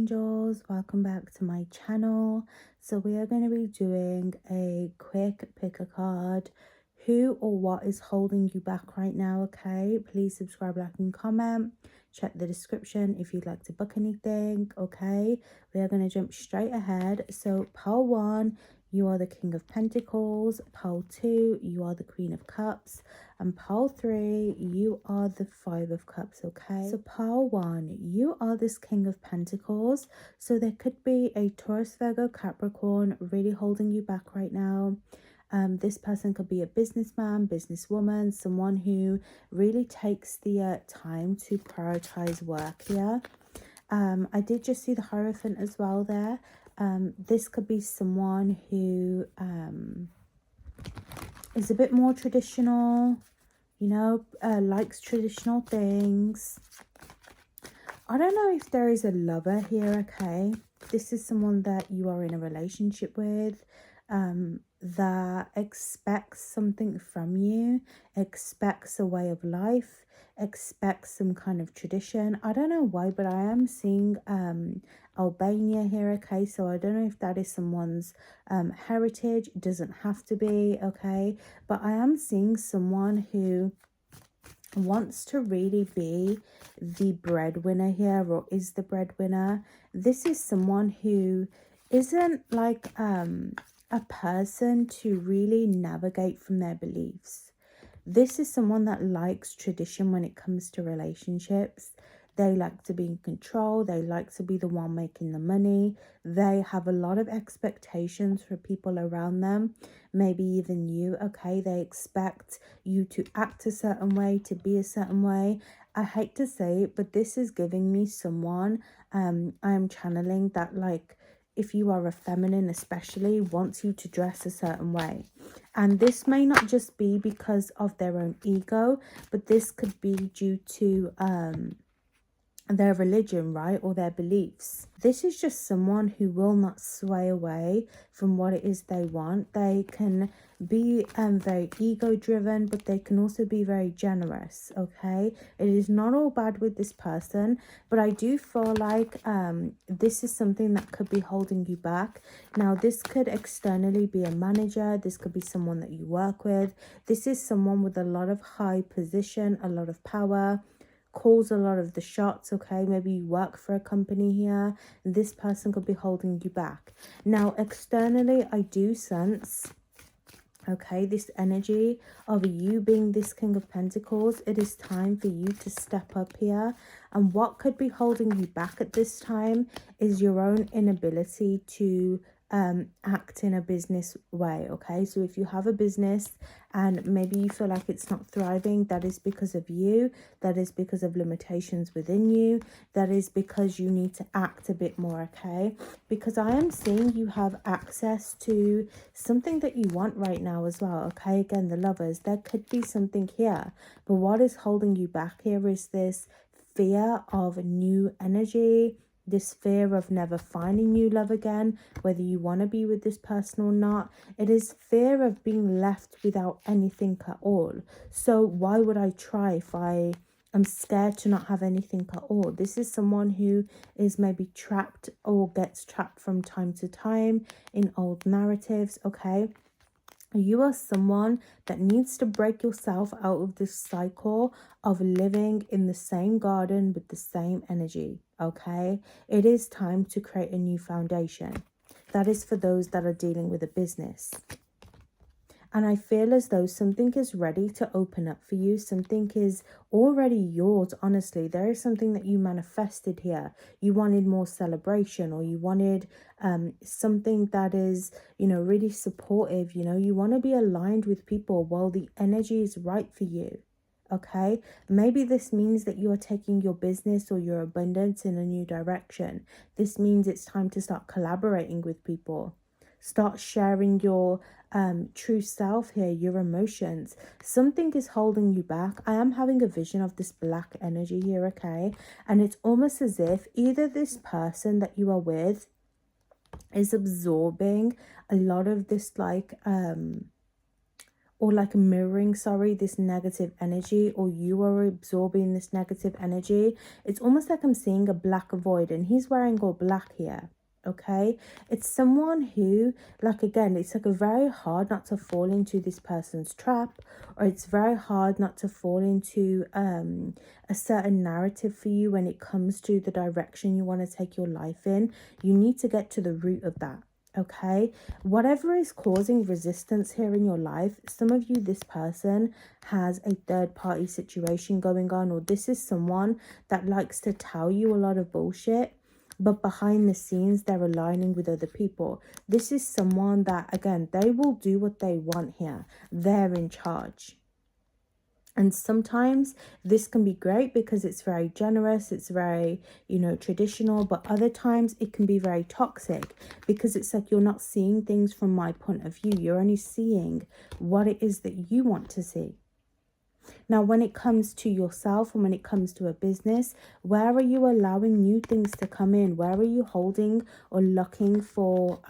angels, welcome back to my channel. So we are going to be doing a quick pick a card. Who or what is holding you back right now? Okay, please subscribe, like and comment. Check the description if you'd like to book anything. Okay, we are going to jump straight ahead. So pile 1, you are the King of Pentacles. Pile 2, you are the Queen of Cups. And pile 3, you are the Five of Cups. Okay, so pile 1, you are this King of Pentacles. So there could be a Taurus, Virgo, Capricorn really holding you back right now. This person could be a businessman, businesswoman, someone who really takes the time to prioritize work here. I did just see the Hierophant as well there. This could be someone who is a bit more traditional, you know, likes traditional things. I don't know if there is a lover here, okay? This is someone that you are in a relationship with, that expects something from you, expects a way of life, expects some kind of tradition. I don't know why, but I am seeing Albania here, okay? So I don't know if that is someone's heritage. It doesn't have to be, okay? But I am seeing someone who wants to really be the breadwinner here, or is the breadwinner. This is someone who isn't like a person to really navigate from their beliefs. This is someone that likes tradition when it comes to relationships. They like to be in control. They like to be the one making the money. They have a lot of expectations for people around them, maybe even you, okay? They expect you to act a certain way, to be a certain way. I hate to say it, but this is giving me someone, I am channeling that, like, if you are a feminine especially, wants you to dress a certain way. And this may not just be because of their own ego, but this could be due to their religion, right, or their beliefs. This is just someone who will not sway away from what it is they want. They can be very ego driven, but they can also be very generous, okay? It is not all bad with this person, but I do feel like this is something that could be holding you back. Now, this could externally be a manager. This could be someone that you work with. This is someone with a lot of high position, a lot of power, calls a lot of the shots, okay? Maybe you work for a company here. This person could be holding you back. Now, externally, I do sense, okay, this energy of you being this King of Pentacles. It is time for you to step up here. And what could be holding you back at this time is your own inability to act in a business way, okay? So if you have a business and maybe you feel like it's not thriving, that is because of you. That is because of limitations within you. That is because you need to act a bit more, okay? Because I am seeing you have access to something that you want right now as well, okay? Again, the Lovers, there could be something here, but what is holding you back here is this fear of new energy, this fear of never finding new love again, whether you want to be with this person or not. It is fear of being left without anything at all. So why would I try if I'm scared to not have anything at all? This is someone who is maybe trapped or gets trapped from time to time in old narratives, okay? You are someone that needs to break yourself out of this cycle of living in the same garden with the same energy, okay? It is time to create a new foundation. That is for those that are dealing with a business. And I feel as though something is ready to open up for you. Something is already yours, honestly. There is something that you manifested here. You wanted more celebration, or you wanted something that is, you know, really supportive. You know, you want to be aligned with people while the energy is right for you. Okay, maybe this means that you are taking your business or your abundance in a new direction. This means it's time to start collaborating with people. Start sharing your true self here, your emotions. Something is holding you back. I am having a vision of this black energy here, okay? And it's almost as if either this person that you are with is absorbing a lot of this, like, or like mirroring, sorry, this negative energy, or you are absorbing this negative energy. It's almost like I'm seeing a black void, and he's wearing all black here. Okay, it's someone who, like, again, it's like a very hard not to fall into this person's trap, or it's very hard not to fall into a certain narrative for you when it comes to the direction you want to take your life in. You need to get to the root of that. Okay, whatever is causing resistance here in your life, some of you, this person has a third party situation going on, or this is someone that likes to tell you a lot of bullshit, but behind the scenes they're aligning with other people. This is someone that, again, they will do what they want here. They're in charge. And sometimes this can be great because it's very generous, it's very, traditional, but other times it can be very toxic because it's like you're not seeing things from my point of view. You're only seeing what it is that you want to see. Now, when it comes to yourself and when it comes to a business, where are you allowing new things to come in? Where are you holding or looking for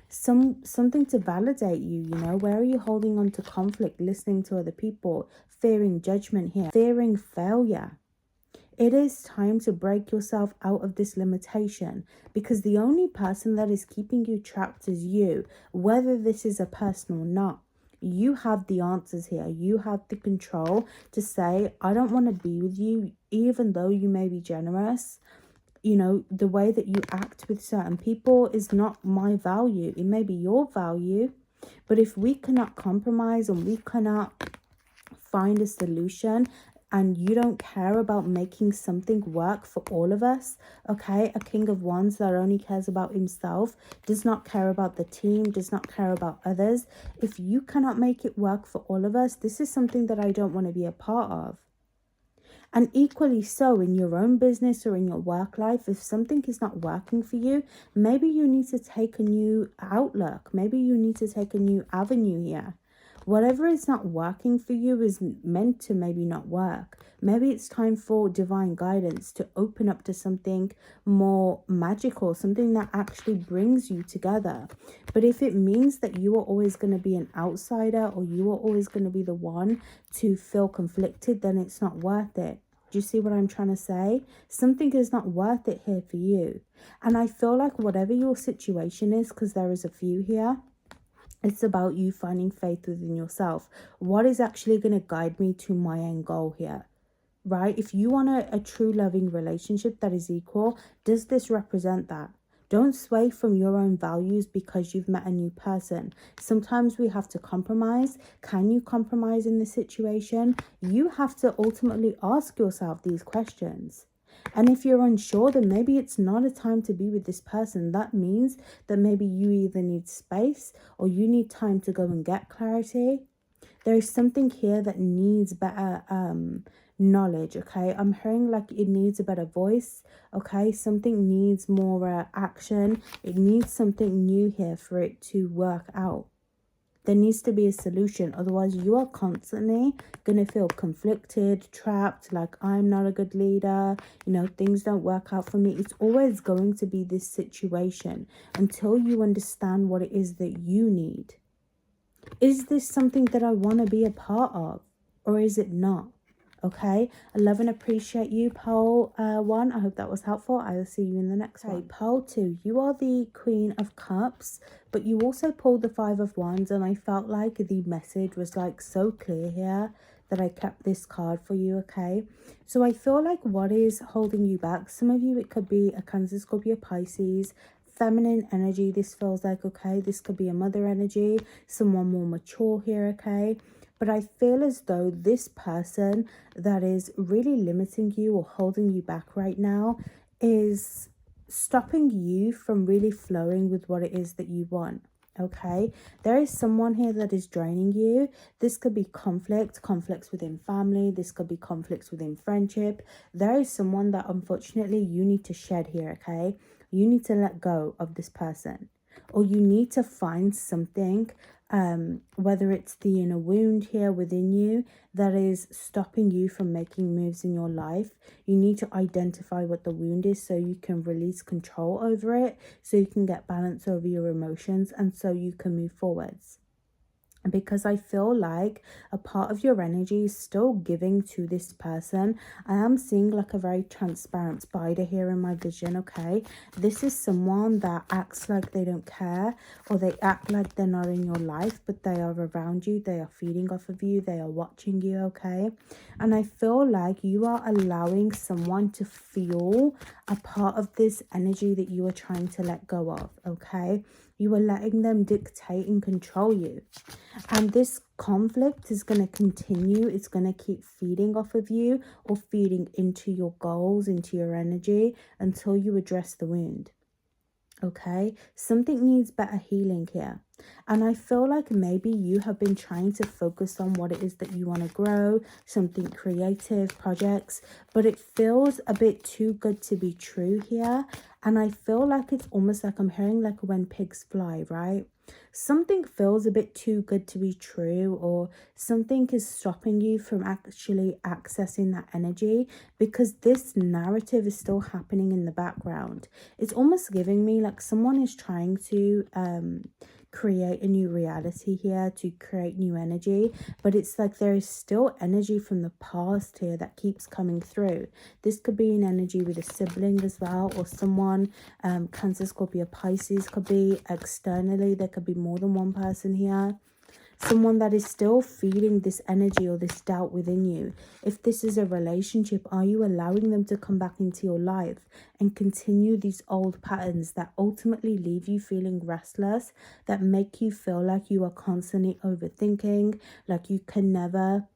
something to validate you? Where are you holding on to conflict, listening to other people, fearing judgment here, fearing failure? It is time to break yourself out of this limitation, because the only person that is keeping you trapped is you, whether this is a person or not. You have the answers here. You have the control to say, I don't want to be with you, even though you may be generous. The way that you act with certain people is not my value. It may be your value, but if we cannot compromise and we cannot find a solution, and you don't care about making something work for all of us, okay? A King of Wands that only cares about himself, does not care about the team, does not care about others. If you cannot make it work for all of us, this is something that I don't want to be a part of. And equally so in your own business or in your work life, if something is not working for you, maybe you need to take a new outlook. Maybe you need to take a new avenue here. Whatever is not working for you is meant to maybe not work. Maybe it's time for divine guidance to open up to something more magical, something that actually brings you together. But if it means that you are always going to be an outsider, or you are always going to be the one to feel conflicted, then it's not worth it. Do you see what I'm trying to say? Something is not worth it here for you. And I feel like whatever your situation is, because there is a few here, it's about you finding faith within yourself. What is actually going to guide me to my end goal here, right? If you want a true loving relationship that is equal, does this represent that? Don't sway from your own values because you've met a new person. Sometimes we have to compromise. Can you compromise in this situation? You have to ultimately ask yourself these questions. And if you're unsure, then maybe it's not a time to be with this person. That means that maybe you either need space or you need time to go and get clarity. There is something here that needs better knowledge, okay? I'm hearing like it needs a better voice, okay? Something needs more action. It needs something new here for it to work out. There needs to be a solution. Otherwise, you are constantly going to feel conflicted, trapped, like I'm not a good leader, things don't work out for me. It's always going to be this situation until you understand what it is that you need. Is this something that I want to be a part of, or is it not? Okay, I love and appreciate you, Pole 1. I hope that was helpful. I will see you in the next one. Pole 2, you are the Queen of Cups, but you also pulled the 5 of Wands, and I felt like the message was like so clear here that I kept this card for you, okay? So I feel like what is holding you back, some of you, it could be a Cancer, Scorpio, Pisces, feminine energy. This feels like, okay, this could be a mother energy, someone more mature here, okay? But I feel as though this person that is really limiting you or holding you back right now is stopping you from really flowing with what it is that you want. Okay, there is someone here that is draining you. This could be conflicts within family. This could be conflicts within friendship. There is someone that unfortunately you need to shed here, okay? You need to let go of this person, or you need to find something, whether it's the inner wound here within you that is stopping you from making moves in your life. You need to identify what the wound is so you can release control over it, so you can get balance over your emotions, and so you can move forwards. because I feel like a part of your energy is still giving to this person. I am seeing like a very transparent spider here in my vision, okay? This is someone that acts like they don't care, or they act like they're not in your life, but they are around you, they are feeding off of you, they are watching you, okay? And I feel like you are allowing someone to feel a part of this energy that you are trying to let go of, okay? You are letting them dictate and control you. And this conflict is going to continue. It's going to keep feeding off of you or feeding into your goals, into your energy until you address the wound. Okay, something needs better healing here. And I feel like maybe you have been trying to focus on what it is that you want to grow, something creative, projects, but it feels a bit too good to be true here. And I feel like it's almost like I'm hearing like when pigs fly, right? Something feels a bit too good to be true, or something is stopping you from actually accessing that energy because this narrative is still happening in the background. It's almost giving me like someone is trying to create a new reality here, to create new energy, but it's like there is still energy from the past here that keeps coming through. This could be an energy with a sibling as well, or someone, Cancer, Scorpio, Pisces, could be externally. There could be more than one person here. Someone that is still feeling this energy or this doubt within you. If this is a relationship, are you allowing them to come back into your life and continue these old patterns that ultimately leave you feeling restless, that make you feel like you are constantly overthinking, like you can never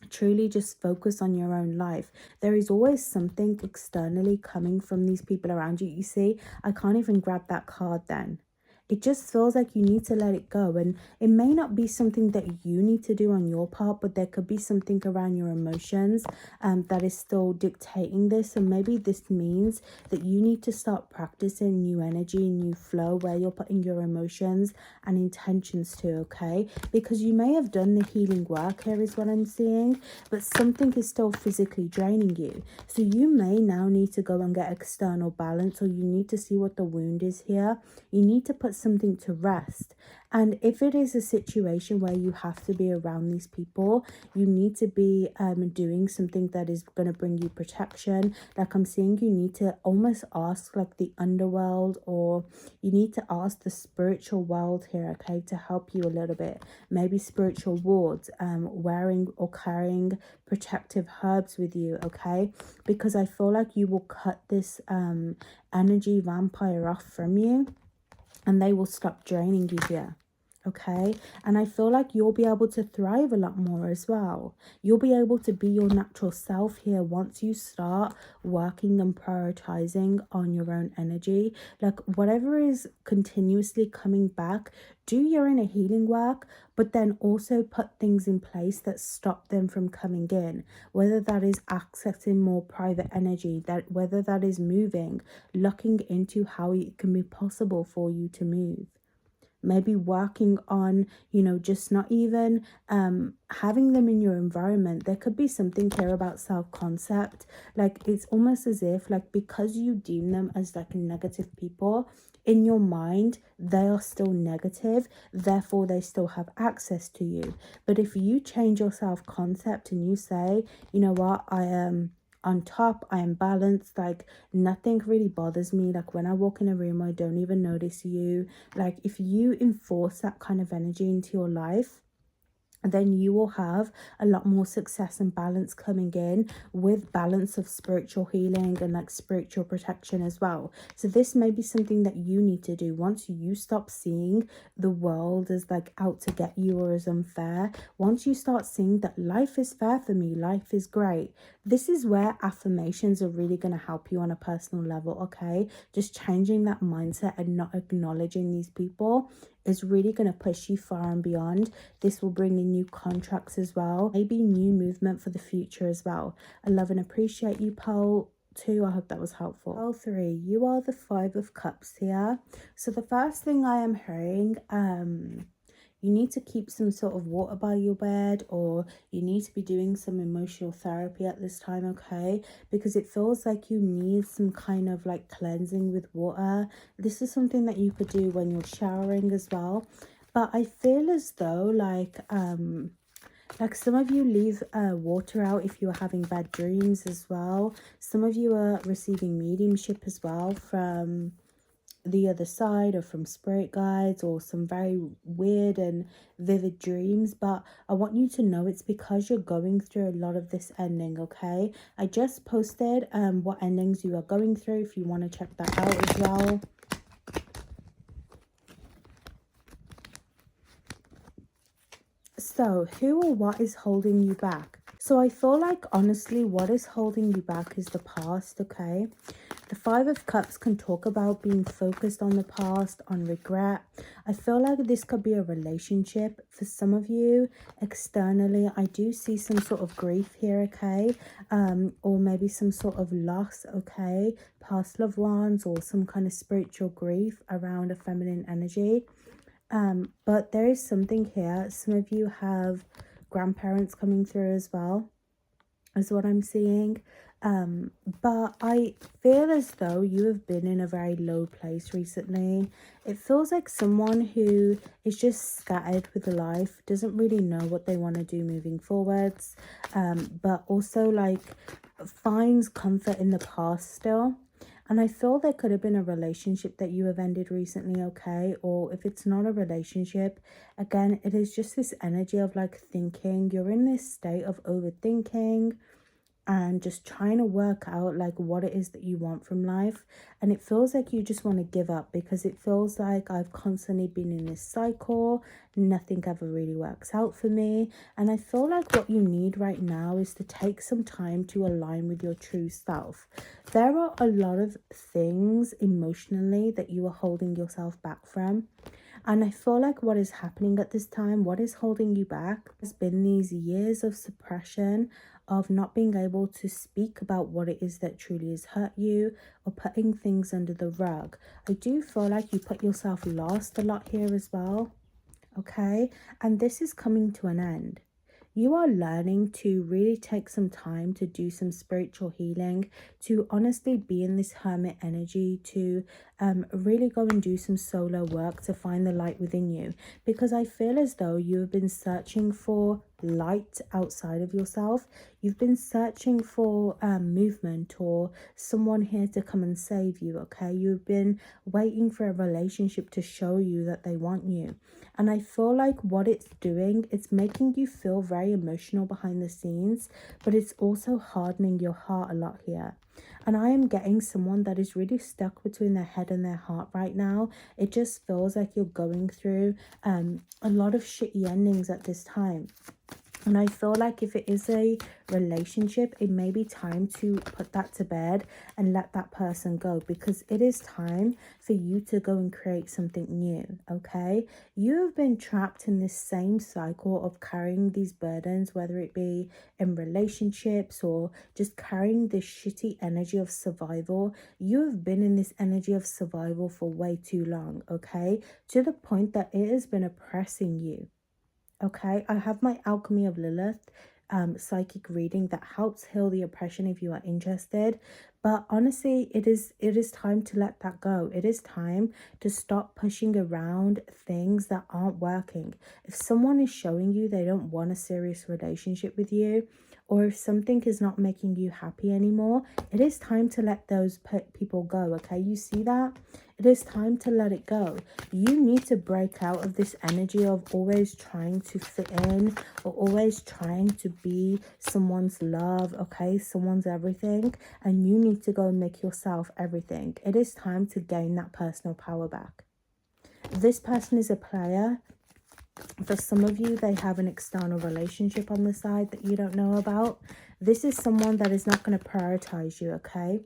truly just focus on your own life? There is always something externally coming from these people around you. You see, I can't even grab that card then. It just feels like you need to let it go. And it may not be something that you need to do on your part, but there could be something around your emotions that is still dictating this. And maybe this means that you need to start practicing new energy, new flow, where you're putting your emotions and intentions to, okay? Because you may have done the healing work here is what I'm seeing, but something is still physically draining you. So you may now need to go and get external balance, or you need to see what the wound is here. You need to put something to rest. And if it is a situation where you have to be around these people, you need to be doing something that is going to bring you protection. Like I'm seeing, you need to almost ask like the underworld, or you need to ask the spiritual world here, okay, to help you a little bit. Maybe spiritual wards, wearing or carrying protective herbs with you, okay? Because I feel like you will cut this energy vampire off from you, and they will stop draining you here, okay? And I feel like you'll be able to thrive a lot more as well. You'll be able to be your natural self here once you start working and prioritizing on your own energy. Like whatever is continuously coming back, do your inner healing work, but then also put things in place that stop them from coming in, whether that is accessing more private energy, that whether that is moving, looking into how it can be possible for you to move. Maybe working on, you know, just not even having them in your environment. There could be something here about self-concept. Like it's almost as if like because you deem them as like negative people, in your mind they are still negative, therefore they still have access to you. But if you change your self-concept and you say, you know what, I am on top, I am balanced, like nothing really bothers me, like when I walk in a room I don't even notice you. Like if you enforce that kind of energy into your life, then you will have a lot more success and balance coming in, with balance of spiritual healing and like spiritual protection as well. So this may be something that you need to do once you stop seeing the world as like out to get you or as unfair. Once you start seeing that life is fair for me, life is great, this is where affirmations are really going to help you on a personal level, okay? Just changing that mindset and not acknowledging these people is really going to push you far and beyond. This will bring in new contracts as well, maybe new movement for the future as well. I love and appreciate you, Pole 2. I hope that was helpful. Pole 3, you are the 5 of Cups here. So the first thing I am hearing, you need to keep some sort of water by your bed, or you need to be doing some emotional therapy at this time, okay? Because it feels like you need some kind of like cleansing with water. This is something that you could do when you're showering as well. But I feel as though like some of you leave water out if you are having bad dreams as well. Some of you are receiving mediumship as well from the other side, or from spirit guides, or some very weird and vivid dreams. But I want you to know it's because you're going through a lot of this ending, okay? I just posted what endings you are going through if you want to check that out as well. So who or what is holding you back? So I feel like honestly what is holding you back is the past, okay? The Five of Cups can talk about being focused on the past, on regret. I feel like this could be a relationship. For some of you, externally, I do see some sort of grief here, okay? Or maybe some sort of loss, okay? Past loved ones, or some kind of spiritual grief around a feminine energy. But there is something here. Some of you have grandparents coming through as well, is what I'm seeing. But I feel as though you have been in a very low place recently. It feels like someone who is just scattered with life, doesn't really know what they want to do moving forwards, but also like finds comfort in the past still. And I feel there could have been a relationship that you have ended recently, okay? Or if it's not a relationship, again, it is just this energy of like thinking. You're in this state of overthinking and just trying to work out like what it is that you want from life. And it feels like you just want to give up, because it feels like I've constantly been in this cycle, nothing ever really works out for me. And I feel like what you need right now is to take some time to align with your true self. There are a lot of things emotionally that you are holding yourself back from. And I feel like what is happening at this time, what is holding you back, has been these years of suppression, of not being able to speak about what it is that truly has hurt you, or putting things under the rug. I do feel like you put yourself last a lot here as well, okay? And this is coming to an end. You are learning to really take some time to do some spiritual healing, to honestly be in this hermit energy, to really go and do some solo work to find the light within you. Because I feel as though you have been searching for light outside of yourself. You've been searching for movement, or someone here to come and save you, okay? You've been waiting for a relationship to show you that they want you. And I feel like what it's doing, it's making you feel very emotional behind the scenes, but it's also hardening your heart a lot here. And I am getting someone that is really stuck between their head and their heart right now. It just feels like you're going through a lot of shitty endings at this time. And I feel like if it is a relationship, it may be time to put that to bed and let that person go, because it is time for you to go and create something new, okay? You have been trapped in this same cycle of carrying these burdens, whether it be in relationships or just carrying this shitty energy of survival. You have been in this energy of survival for way too long, okay? To the point that it has been oppressing you. Okay, I have my Alchemy of Lilith psychic reading that helps heal the oppression if you are interested. But honestly, it is time to let that go. It is time to stop pushing around things that aren't working. If someone is showing you they don't want a serious relationship with you, or if something is not making you happy anymore, it is time to let those people go, okay? You see that? It is time to let it go. You need to break out of this energy of always trying to fit in, or always trying to be someone's love, okay? Someone's everything. And you need to go and make yourself everything. It is time to gain that personal power back. This person is a player. For some of you, they have an external relationship on the side that you don't know about. This is someone that is not going to prioritize you, okay?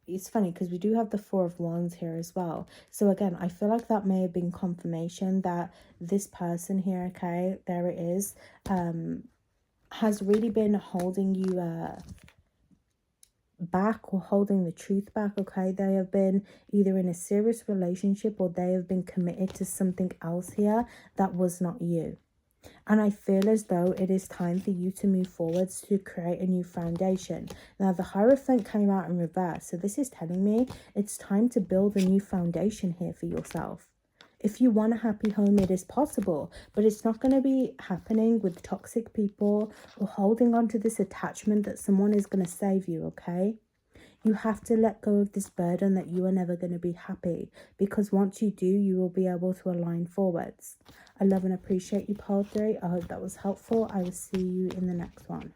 It's funny because we do have the Four of Wands here as well. So again, I feel like that may have been confirmation that this person here, okay, there it is, has really been holding you back, or holding the truth back, okay? They have been either in a serious relationship, or they have been committed to something else here that was not you. And I feel as though it is time for you to move forwards to create a new foundation. Now, the Hierophant came out in reverse. So this is telling me it's time to build a new foundation here for yourself. If you want a happy home, it is possible, but it's not going to be happening with toxic people or holding on to this attachment that someone is going to save you, okay? You have to let go of this burden that you are never going to be happy, because once you do, you will be able to align forwards. I love and appreciate you, pile 3. I hope that was helpful. I will see you in the next one.